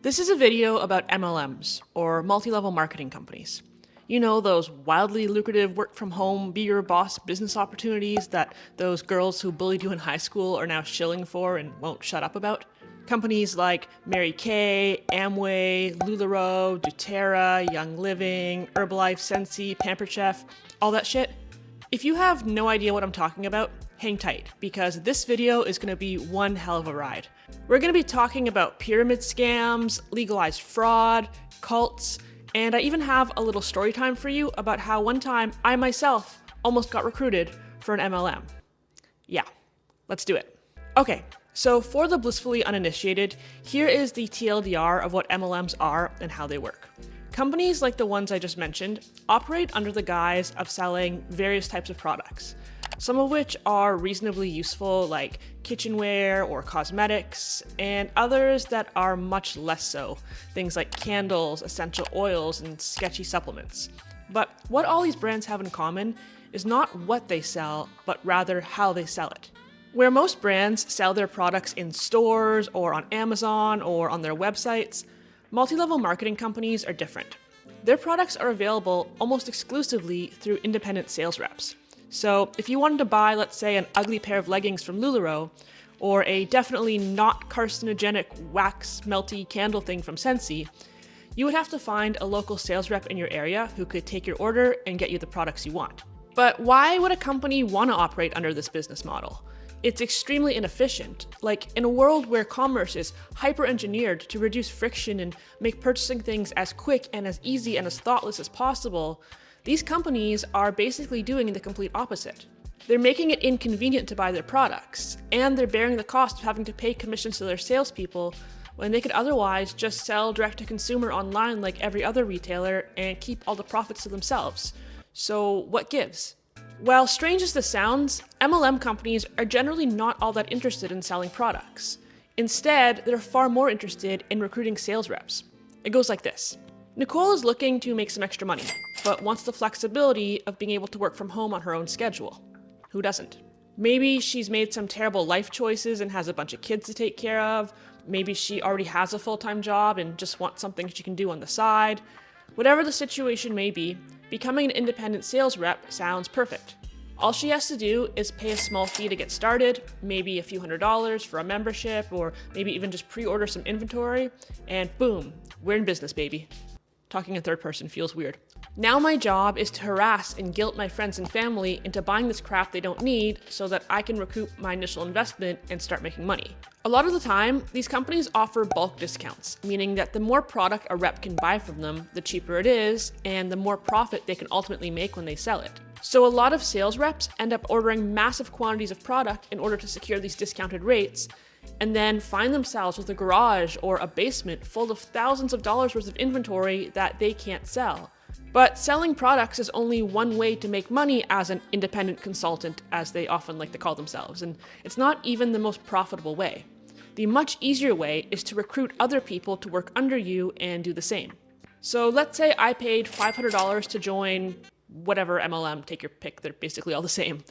This is a video about MLMs, or multi-level marketing companies. You know, those wildly lucrative work-from-home, be-your-boss business opportunities that those girls who bullied you in high school are now shilling for and won't shut up about? Companies like Mary Kay, Amway, LuLaRoe, doTERRA, Young Living, Herbalife, Sensi, Pampered Chef, all that shit. If you have no idea what I'm talking about, hang tight, because this video is going to be one hell of a ride. We're going to be talking about pyramid scams, legalized fraud, cults, and I even have a little story time for you about how one time I myself almost got recruited for an MLM. Yeah, let's do it. Okay, so for the blissfully uninitiated, here is the TLDR of what MLMs are and how they work. Companies like the ones I just mentioned operate under the guise of selling various types of products, some of which are reasonably useful, like kitchenware or cosmetics, and others that are much less so, things like candles, essential oils, and sketchy supplements. But what all these brands have in common is not what they sell, but rather how they sell it. Where most brands sell their products in stores or on Amazon or on their websites, multi-level marketing companies are different. Their products are available almost exclusively through independent sales reps. So if you wanted to buy, let's say, an ugly pair of leggings from LuLaRoe, or a definitely not carcinogenic wax melty candle thing from Sensi, you would have to find a local sales rep in your area who could take your order and get you the products you want. But why would a company want to operate under this business model? It's extremely inefficient. Like, in a world where commerce is hyper-engineered to reduce friction and make purchasing things as quick and as easy and as thoughtless as possible, these companies are basically doing the complete opposite. They're making it inconvenient to buy their products, and they're bearing the cost of having to pay commissions to their salespeople when they could otherwise just sell direct-to-consumer online like every other retailer and keep all the profits to themselves. So what gives? While strange as this sounds, MLM companies are generally not all that interested in selling products. Instead, they're far more interested in recruiting sales reps. It goes like this. Nicole is looking to make some extra money, but wants the flexibility of being able to work from home on her own schedule. Who doesn't? Maybe she's made some terrible life choices and has a bunch of kids to take care of. Maybe she already has a full-time job and just wants something she can do on the side. Whatever the situation may be, becoming an independent sales rep sounds perfect. All she has to do is pay a small fee to get started, maybe a few $100s for a membership, or maybe even just pre-order some inventory, and boom, we're in business, baby. Talking in third person feels weird. Now my job is to harass and guilt my friends and family into buying this crap they don't need so that I can recoup my initial investment and start making money. A lot of the time, these companies offer bulk discounts, meaning that the more product a rep can buy from them, the cheaper it is, and the more profit they can ultimately make when they sell it. So a lot of sales reps end up ordering massive quantities of product in order to secure these discounted rates, and then find themselves with a garage or a basement full of thousands of dollars worth of inventory that they can't sell. But selling products is only one way to make money as an independent consultant, as they often like to call themselves, and it's not even the most profitable way. The much easier way is to recruit other people to work under you and do the same. So let's say I paid $500 to join whatever MLM, take your pick, they're basically all the same.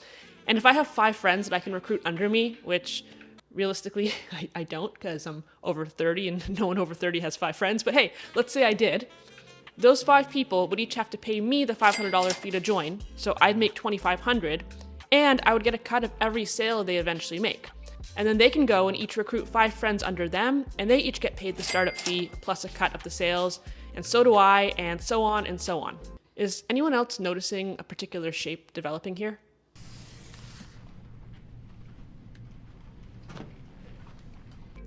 And if I have 5 friends that I can recruit under me, which realistically, I don't, because I'm over 30 and no one over 30 has 5 friends. But hey, let's say I did. Those 5 people would each have to pay me the $500 fee to join, so I'd make $2,500, and I would get a cut of every sale they eventually make. And then they can go and each recruit 5 friends under them, and they each get paid the startup fee plus a cut of the sales, and so do I, and so on and so on. Is anyone else noticing a particular shape developing here?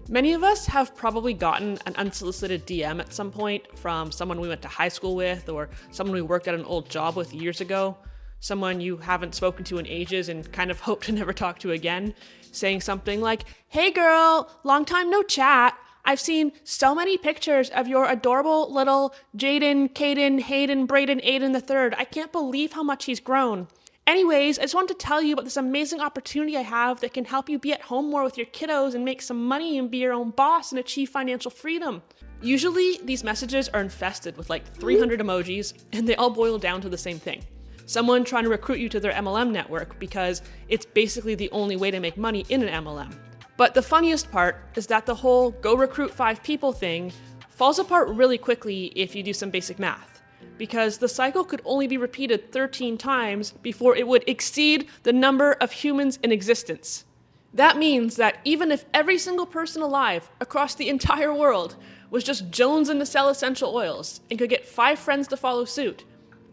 Many of us have probably gotten an unsolicited DM at some point from someone we went to high school with, or someone we worked at an old job with years ago, someone you haven't spoken to in ages and kind of hope to never talk to again, saying something like, "Hey girl, long time no chat. I've seen so many pictures of your adorable little Jaden, Caden, Hayden, Braden, Aiden III. I can't believe how much he's grown. Anyways, I just wanted to tell you about this amazing opportunity I have that can help you be at home more with your kiddos and make some money and be your own boss and achieve financial freedom." Usually, these messages are infested with like 300 emojis, and they all boil down to the same thing. Someone trying to recruit you to their MLM network because it's basically the only way to make money in an MLM. But the funniest part is that the whole go recruit 5 people thing falls apart really quickly if you do some basic math, because the cycle could only be repeated 13 times before it would exceed the number of humans in existence. That means that even if every single person alive across the entire world was just jonesing to sell essential oils and could get 5 friends to follow suit,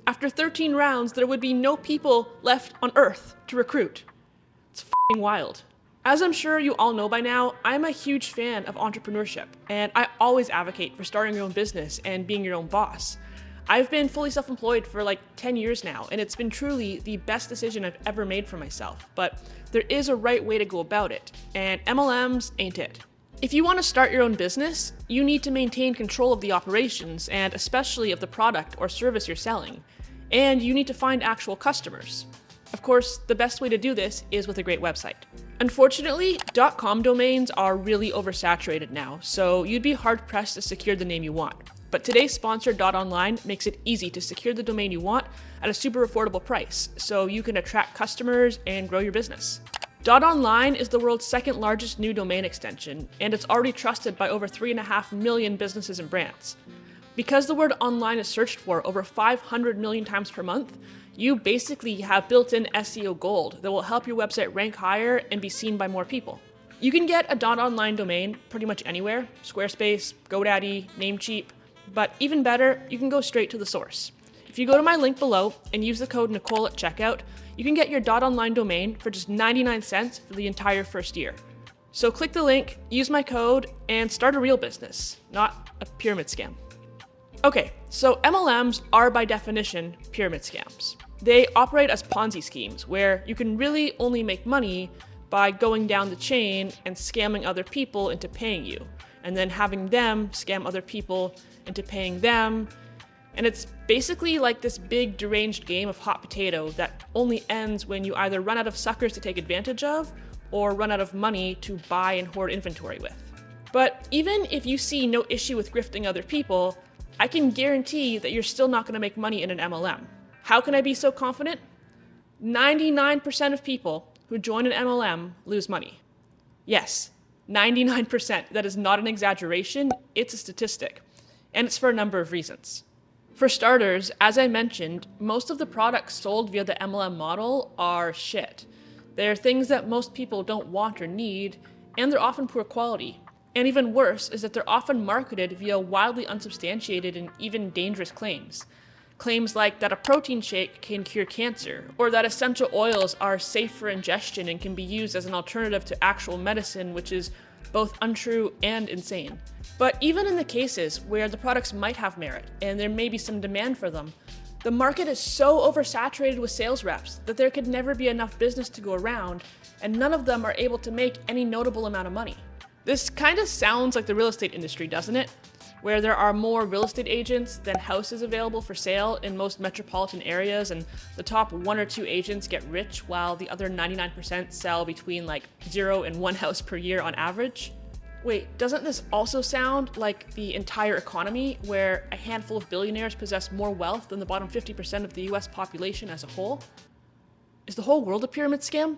after 13 rounds there would be no people left on Earth to recruit. It's f***ing wild. As I'm sure you all know by now, I'm a huge fan of entrepreneurship, and I always advocate for starting your own business and being your own boss. I've been fully self-employed for like 10 years now, and it's been truly the best decision I've ever made for myself. But there is a right way to go about it, and MLMs ain't it. If you want to start your own business, you need to maintain control of the operations, and especially of the product or service you're selling. And you need to find actual customers. Of course, the best way to do this is with a great website. Unfortunately, .com domains are really oversaturated now, so you'd be hard-pressed to secure the name you want. But today's sponsor, .online, makes it easy to secure the domain you want at a super affordable price, so you can attract customers and grow your business. .online is the world's second largest new domain extension, and it's already trusted by over 3.5 million businesses and brands. Because the word online is searched for over 500 million times per month, you basically have built-in SEO gold that will help your website rank higher and be seen by more people. You can get a .online domain pretty much anywhere, Squarespace, GoDaddy, Namecheap, but even better, you can go straight to the source. If you go to my link below and use the code Nicole at checkout, you can get your .online domain for just 99 cents for the entire first year. So click the link, use my code, and start a real business, not a pyramid scam. Okay, so MLMs are by definition pyramid scams. They operate as Ponzi schemes where you can really only make money by going down the chain and scamming other people into paying you, and then having them scam other people into paying them. And it's basically like this big deranged game of hot potato that only ends when you either run out of suckers to take advantage of or run out of money to buy and hoard inventory with. But even if you see no issue with grifting other people, I can guarantee that you're still not going to make money in an MLM. How can I be so confident? 99% of people who join an MLM lose money. Yes, 99%. That is not an exaggeration, it's a statistic. And it's for a number of reasons. For starters, as I mentioned, most of the products sold via the MLM model are shit. They're things that most people don't want or need, and they're often poor quality. And even worse is that they're often marketed via wildly unsubstantiated and even dangerous claims. Claims like that a protein shake can cure cancer, or that essential oils are safe for ingestion and can be used as an alternative to actual medicine, which is both untrue and insane. But even in the cases where the products might have merit, and there may be some demand for them, the market is so oversaturated with sales reps that there could never be enough business to go around, and none of them are able to make any notable amount of money. This kind of sounds like the real estate industry, doesn't it? Where there are more real estate agents than houses available for sale in most metropolitan areas, and the top 1 or 2 agents get rich while the other 99% sell between like 0 and 1 house per year on average. Wait, doesn't this also sound like the entire economy, where a handful of billionaires possess more wealth than the bottom 50% of the US population as a whole? Is the whole world a pyramid scam?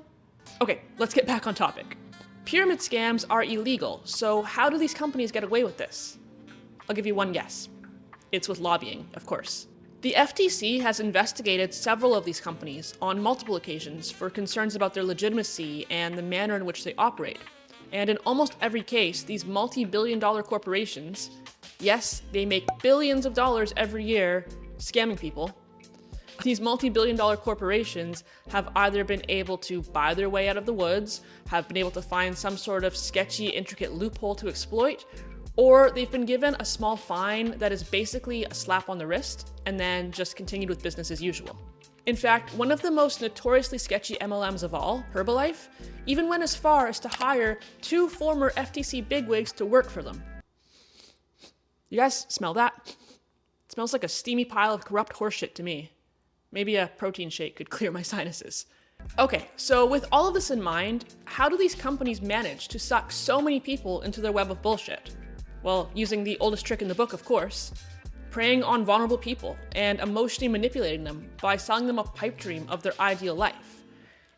Okay, let's get back on topic. Pyramid scams are illegal, so how do these companies get away with this? I'll give you one guess. It's with lobbying, of course. The FTC has investigated several of these companies on multiple occasions for concerns about their legitimacy and the manner in which they operate. And in almost every case, these multi-billion-dollar corporations, yes, they make billions of dollars every year scamming people. These multi-billion-dollar corporations have either been able to buy their way out of the woods, have been able to find some sort of sketchy, intricate loophole to exploit, or they've been given a small fine that is basically a slap on the wrist and then just continued with business as usual. In fact, one of the most notoriously sketchy MLMs of all, Herbalife, even went as far as to hire 2 former FTC bigwigs to work for them. You guys smell that? It smells like a steamy pile of corrupt horseshit to me. Maybe a protein shake could clear my sinuses. Okay, so with all of this in mind, how do these companies manage to suck so many people into their web of bullshit? Well, using the oldest trick in the book, of course. Preying on vulnerable people and emotionally manipulating them by selling them a pipe dream of their ideal life.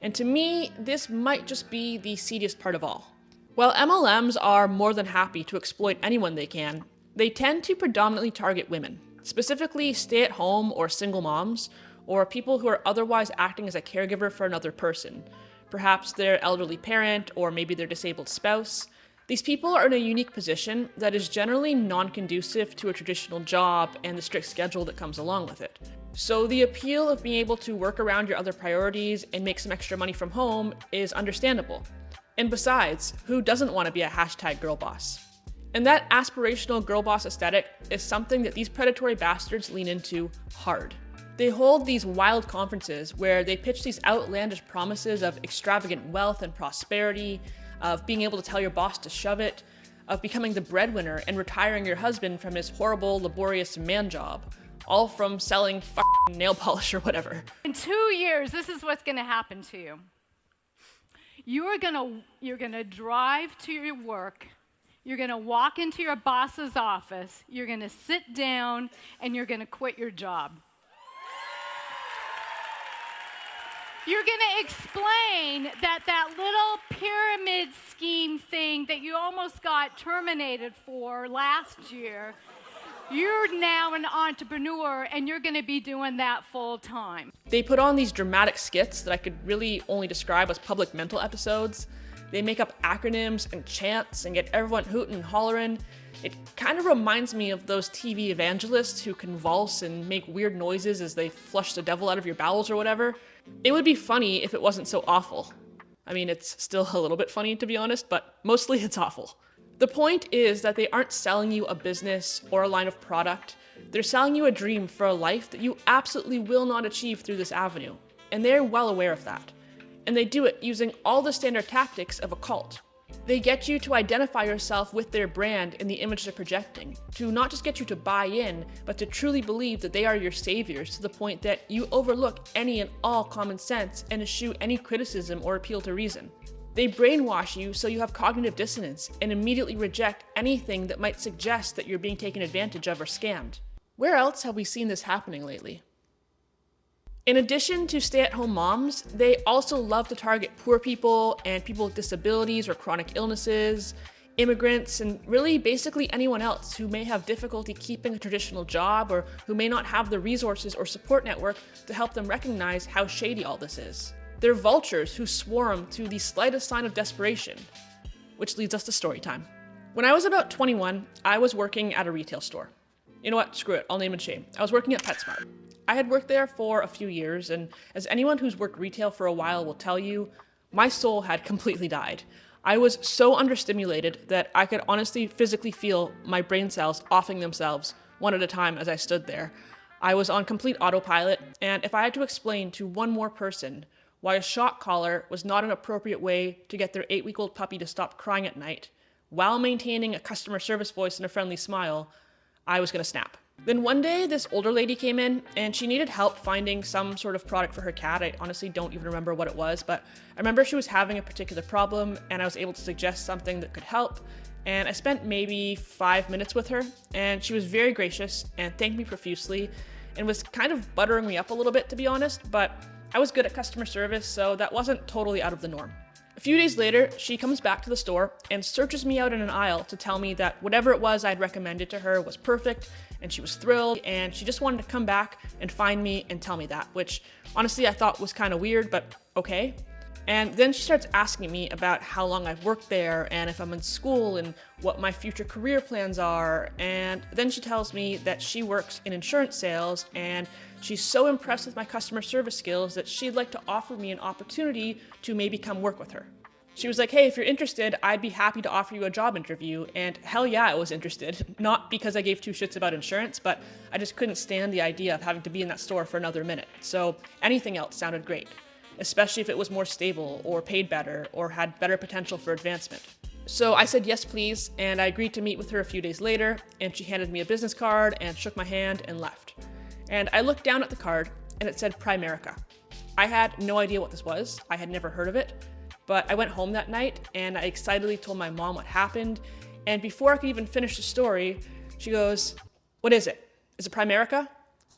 And to me, this might just be the seediest part of all. While MLMs are more than happy to exploit anyone they can, They tend to predominantly target women, specifically stay-at-home or single moms, or people who are otherwise acting as a caregiver for another person, perhaps their elderly parent or maybe their disabled spouse. These people are in a unique position that is generally non-conducive to a traditional job and the strict schedule that comes along with it. So the appeal of being able to work around your other priorities and make some extra money from home is understandable. And besides, who doesn't want to be a hashtag girl boss? And that aspirational girl boss aesthetic is something that these predatory bastards lean into hard. They hold these wild conferences where they pitch these outlandish promises of extravagant wealth and prosperity, of being able to tell your boss to shove it, of becoming the breadwinner and retiring your husband from his horrible, laborious man job, all from selling f***ing nail polish or whatever. In 2 years, this is what's gonna happen to you. You're gonna drive to your work, you're gonna walk into your boss's office, you're gonna sit down, and you're gonna quit your job. You're gonna explain that little pyramid scheme thing that you almost got terminated for last year, you're now an entrepreneur and you're gonna be doing that full time. They put on these dramatic skits that I could really only describe as public mental episodes. They make up acronyms and chants and get everyone hooting and hollering. It kind of reminds me of those TV evangelists who convulse and make weird noises as they flush the devil out of your bowels or whatever. It would be funny if it wasn't so awful. I mean, it's still a little bit funny to be honest, but mostly it's awful. The point is that they aren't selling you a business or a line of product. They're selling you a dream for a life that you absolutely will not achieve through this avenue, and they're well aware of that. And they do it using all the standard tactics of a cult. They get you to identify yourself with their brand and the image they're projecting, to not just get you to buy in, but to truly believe that they are your saviors to the point that you overlook any and all common sense and eschew any criticism or appeal to reason. They brainwash you so you have cognitive dissonance and immediately reject anything that might suggest that you're being taken advantage of or scammed. Where else have we seen this happening lately? In addition to stay-at-home moms, they also love to target poor people and people with disabilities or chronic illnesses, immigrants, and really basically anyone else who may have difficulty keeping a traditional job or who may not have the resources or support network to help them recognize how shady all this is. They're vultures who swarm to the slightest sign of desperation, which leads us to story time. When I was about 21, I was working at a retail store. You know what? Screw it. I'll name and shame. I was working at PetSmart. I had worked there for a few years, and as anyone who's worked retail for a while will tell you, my soul had completely died. I was so understimulated that I could honestly physically feel my brain cells offing themselves one at a time as I stood there. I was on complete autopilot, and if I had to explain to one more person why a shock collar was not an appropriate way to get their 8-week-old puppy to stop crying at night, while maintaining a customer service voice and a friendly smile, I was gonna snap. Then one day, this older lady came in and she needed help finding some sort of product for her cat. I honestly don't even remember what it was, but I remember she was having a particular problem and I was able to suggest something that could help. And I spent maybe 5 minutes with her and she was very gracious and thanked me profusely and was kind of buttering me up a little bit, to be honest, but I was good at customer service, so that wasn't totally out of the norm. A few days later, she comes back to the store and searches me out in an aisle to tell me that whatever it was I'd recommended to her was perfect, and she was thrilled, and she just wanted to come back and find me and tell me that, which honestly I thought was kind of weird, but okay. And then she starts asking me about how long I've worked there and if I'm in school and what my future career plans are. And then she tells me that she works in insurance sales and she's so impressed with my customer service skills that she'd like to offer me an opportunity to maybe come work with her. She was like, hey, if you're interested, I'd be happy to offer you a job interview. And hell yeah, I was interested. Not because I gave two shits about insurance, but I just couldn't stand the idea of having to be in that store for another minute. So anything else sounded great, especially if it was more stable or paid better or had better potential for advancement. So I said yes, please, and I agreed to meet with her a few days later, and she handed me a business card and shook my hand and left. And I looked down at the card and it said Primerica. I had no idea what this was. I had never heard of it. But I went home that night and I excitedly told my mom what happened. And before I could even finish the story, she goes, what is it? Is it Primerica?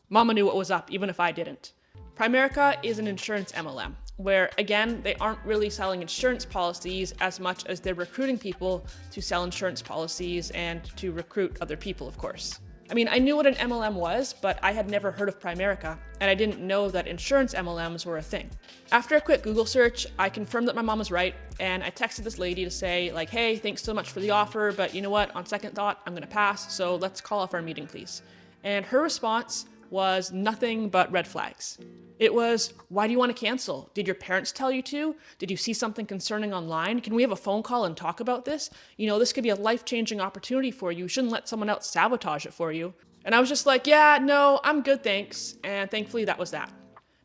Mama knew what was up, even if I didn't. Primerica is an insurance MLM, where again, they aren't really selling insurance policies as much as they're recruiting people to sell insurance policies and to recruit other people, of course. I mean, I knew what an MLM was, but I had never heard of Primerica, and I didn't know that insurance MLMs were a thing. After a quick Google search, I confirmed that my mom was right, and I texted this lady to say, like, hey, thanks so much for the offer, but you know what, on second thought, I'm gonna pass, so let's call off our meeting, please. And her response was nothing but red flags. It was, why do you want to cancel? Did your parents tell you to? Did you see something concerning online? Can we have a phone call and talk about this? You know, this could be a life-changing opportunity for you. You shouldn't let someone else sabotage it for you. And I was just like, yeah, no, I'm good, thanks. And thankfully that was that.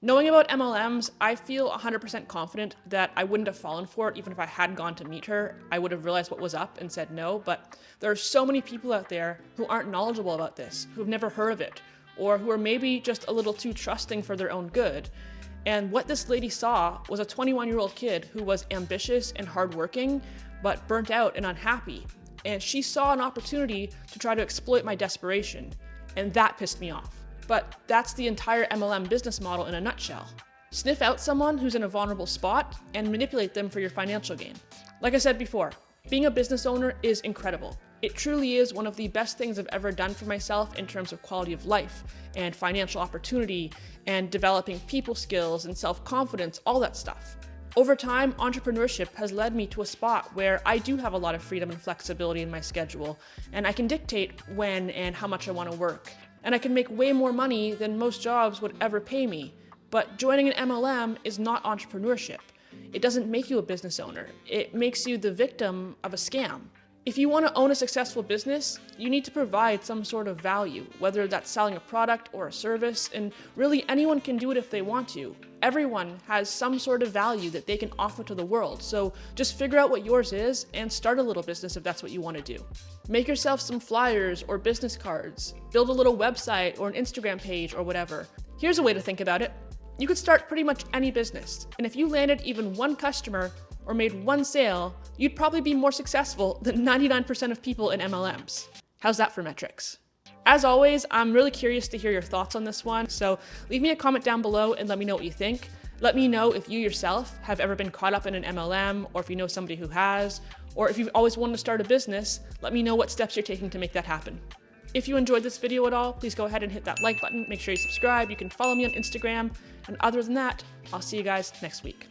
Knowing about MLMs, I feel 100% confident that I wouldn't have fallen for it even if I had gone to meet her. I would have realized what was up and said no, but there are so many people out there who aren't knowledgeable about this, who've never heard of it, or who are maybe just a little too trusting for their own good. And what this lady saw was a 21-year-old kid who was ambitious and hardworking, but burnt out and unhappy. And she saw an opportunity to try to exploit my desperation, and that pissed me off. But that's the entire MLM business model in a nutshell. Sniff out someone who's in a vulnerable spot and manipulate them for your financial gain. Like I said before, being a business owner is incredible. It truly is one of the best things I've ever done for myself in terms of quality of life and financial opportunity and developing people skills and self-confidence, all that stuff. Over time, entrepreneurship has led me to a spot where I do have a lot of freedom and flexibility in my schedule, and I can dictate when and how much I want to work. And I can make way more money than most jobs would ever pay me. But joining an MLM is not entrepreneurship. It doesn't make you a business owner. It makes you the victim of a scam. If you want to own a successful business, you need to provide some sort of value, whether that's selling a product or a service, and really anyone can do it if they want to. Everyone has some sort of value that they can offer to the world, so just figure out what yours is and start a little business if that's what you want to do. Make yourself some flyers or business cards, build a little website or an Instagram page or whatever. Here's a way to think about it. You could start pretty much any business, and if you landed even one customer or made one sale, you'd probably be more successful than 99% of people in MLMs. How's that for metrics? As always, I'm really curious to hear your thoughts on this one, so leave me a comment down below and let me know what you think. Let me know if you yourself have ever been caught up in an MLM, or if you know somebody who has, or if you've always wanted to start a business, let me know what steps you're taking to make that happen. If you enjoyed this video at all, please go ahead and hit that like button, make sure you subscribe, you can follow me on Instagram, and other than that, I'll see you guys next week.